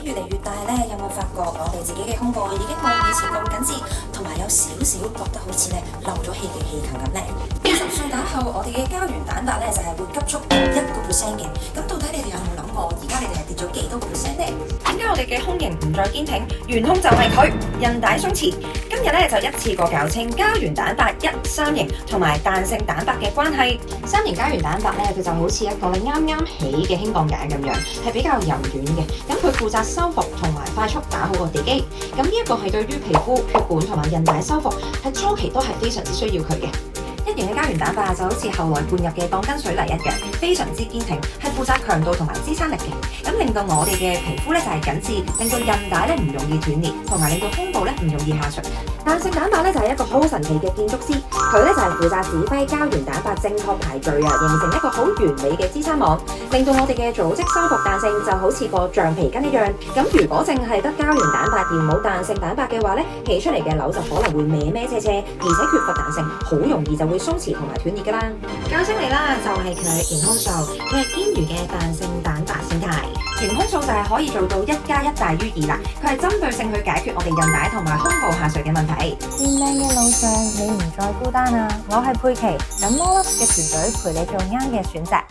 越嚟越大咧，有冇發覺我哋自己嘅胸部已經冇以前咁緊緻，同埋有少少覺得好似咧漏咗氣嘅氣球咁咧？20歲打後，我哋嘅膠原蛋白咧就係會急速跌1%嘅。咁到底你哋有冇諗過，而家你哋係跌咗幾多%呢？點解我哋嘅胸型唔再堅挺？元兇就係佢，韌帶鬆弛。今日咧就一次過搞清膠原蛋白三型同埋彈性蛋白嘅關係。三型膠原蛋白咧，佢就好似一個咧啱啱起嘅輕鋼架咁樣，係比較柔軟嘅。咁佢負責修復同埋快速打好個地基。咁呢一個係對於皮膚、血管同埋韌帶修復，喺初期都係非常之需要佢嘅。一型嘅膠原蛋白就好似後來灌入嘅鋼筋水泥一樣，非常之堅挺，係負責強度同埋支撐力嘅。咁令到我哋嘅皮膚咧就係緊緻，令到韌帶咧唔容易斷裂，同埋令到胸部咧唔容易下垂。彈性蛋白咧就係一個好神奇嘅建築師，佢咧就係負責指揮膠原蛋白正確排序啊，形成一個好完美嘅支撐網，令到我哋嘅組織修復彈性就好似個橡皮筋一樣。咁如果淨係得膠原蛋白而冇彈性蛋白嘅話咧，起出嚟嘅瘤就可能會歪歪斜斜，而且缺乏彈性，好容易就會鬆弛同埋斷裂噶啦。教精嚟啦，就係佢填空素，佢係堅如嘅彈性蛋白形態。填空素就係可以做到1+1大於2啦，佢係針對性去解決我哋韌帶同埋胸部下垂嘅問題。變靚嘅路上，你唔再孤單啊！我係佩奇，等 More Love 嘅團隊陪你做啱嘅選擇。